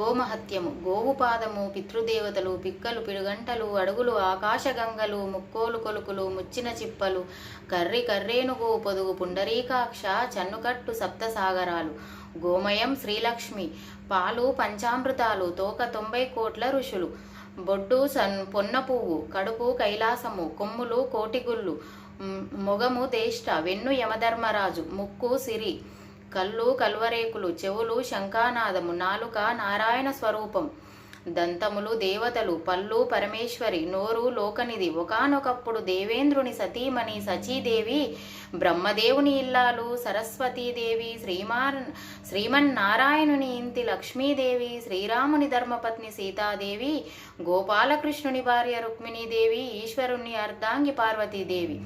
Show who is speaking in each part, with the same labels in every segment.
Speaker 1: గోమహత్యము. గోవు పాదము పితృదేవతలు, పిక్కలు పిడుగంటలు, అడుగులు ఆకాశగంగలు, ముక్కోలు కొలుకులు, ముచ్చిన చిప్పలు, కర్రి కర్రేనుగు పొదుగు పుండరీకాక్ష, చన్నుకట్టు సప్తసాగరాలు. గోమయం శ్రీలక్ష్మి. పాలు పంచామృతాలు, తోక 90 కోట్ల ఋషులు. బొడ్డు పొన్న పువ్వు, కడుపు కైలాసము, కొమ్ములు కోటిగుళ్ళు, మొగము తేష్ట, వెన్ను యమధర్మరాజు, ముక్కు సిరి, కళ్ళు కల్వరేకులు, చెవులు శంఖానాదము, నాలుక నారాయణ స్వరూపం, దంతములు దేవతలు, పళ్ళు పరమేశ్వరి, నోరు లోకనిధి. ఒకానొకప్పుడు దేవేంద్రుని సతీమణి సచీదేవి, బ్రహ్మదేవుని ఇల్లాలు సరస్వతీదేవి, శ్రీమన్నారాయణుని ఇంటి లక్ష్మీదేవి, శ్రీరాముని ధర్మపత్ని సీతాదేవి, గోపాలకృష్ణుని భార్య రుక్మిణీదేవి, ఈశ్వరుని అర్ధాంగి పార్వతీదేవి,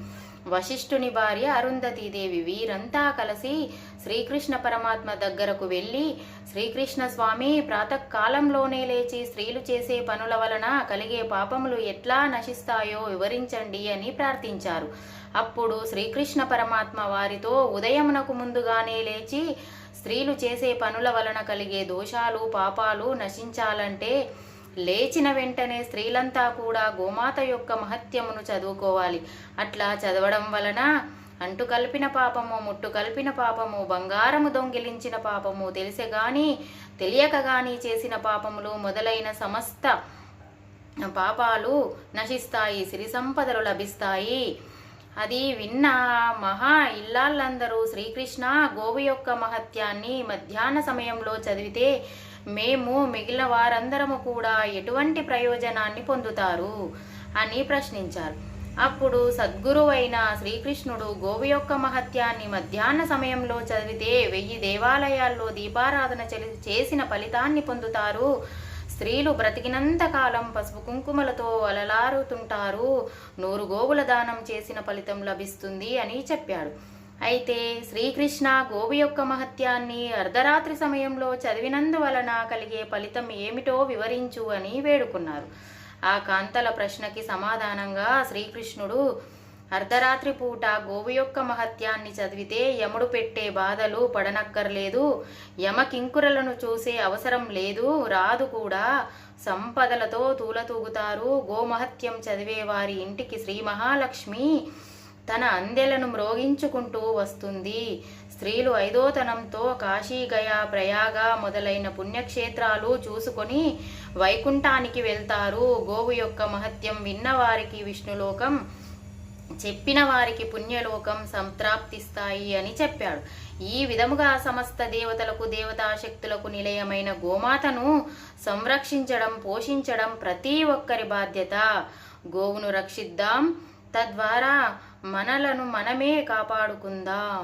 Speaker 1: వశిష్ఠుని భార్య అరుంధతీదేవి. వీరంతా కలిసి శ్రీకృష్ణ పరమాత్మ దగ్గరకు వెళ్ళి, శ్రీకృష్ణ స్వామి, ప్రాతకాలంలోనే లేచి స్త్రీలు చేసే పనుల వలన కలిగే పాపములు ఎట్లా నశిస్తాయో వివరించండి అని ప్రార్థించారు. అప్పుడు శ్రీకృష్ణ పరమాత్మ వారితో, ఉదయమునకు ముందుగానే లేచి స్త్రీలు చేసే పనుల వలన కలిగే దోషాలు పాపాలు నశించాలంటే లేచిన వెంటనే స్త్రీలంతా కూడా గోమాత యొక్క మహత్యమును చదువుకోవాలి. అట్లా చదవడం వలన అంటు కలిపిన పాపము, ముట్టు కలిపిన పాపము, బంగారము దొంగిలించిన పాపము, తెలిసే గాని తెలియక గాని చేసిన పాపములు మొదలైన సమస్త పాపాలు నశిస్తాయి, సిరి సంపదలు లభిస్తాయి. అది విన్న మహా ఇల్లాళ్ళందరూ, శ్రీకృష్ణ, గోవు యొక్క మహత్యాన్ని మధ్యాహ్న సమయంలో చదివితే మేము మిగిలిన వారందరము కూడా ఎటువంటి ప్రయోజనాన్ని పొందుతారు అని ప్రశ్నించారు. అప్పుడు సద్గురువైన శ్రీకృష్ణుడు, గోవు యొక్క మహత్యాన్ని మధ్యాహ్న సమయంలో చదివితే 1000 దేవాలయాల్లో దీపారాధన చేసిన ఫలితాన్ని పొందుతారు. స్త్రీలు బ్రతికినంత కాలం పసుపు కుంకుమలతో అలలారుతుంటారు. 100 గోవుల దానం చేసిన ఫలితం లభిస్తుంది అని చెప్పాడు. అయితే శ్రీకృష్ణ, గోవు యొక్క మహత్యాన్ని అర్ధరాత్రి సమయంలో చదివినందువలన కలిగే ఫలితం ఏమిటో వివరించు అని వేడుకున్నారు. ఆ కాంతల ప్రశ్నకి సమాధానంగా శ్రీకృష్ణుడు, అర్ధరాత్రి పూట గోవు యొక్క మహత్యాన్ని చదివితే యముడు పెట్టే బాధలు పడనక్కర్లేదు, యమకింకురలను చూసే అవసరం లేదు, రాదు కూడా. సంపదలతో తూలతూగుతారు. గోమహత్యం చదివే వారి ఇంటికి శ్రీ మహాలక్ష్మి తన అందెలను మ్రోగించుకుంటూ వస్తుంది. స్త్రీలు 5వ కాశీ, గయా, ప్రయాగ మొదలైన పుణ్యక్షేత్రాలు చూసుకొని వైకుంఠానికి వెళ్తారు. గోవు యొక్క మహత్యం విన్నవారికి విష్ణులోకం, చెప్పిన వారికి పుణ్యలోకం సంప్రాప్తిస్తాయి అని చెప్పాడు. ఈ విధముగా సమస్త దేవతలకు, దేవతాశక్తులకు నిలయమైన గోమాతను సంరక్షించడం, పోషించడం ప్రతి ఒక్కరి బాధ్యత. గోవును రక్షిద్దాం, తద్వారా మనలను మనమే కాపాడుకుందాం.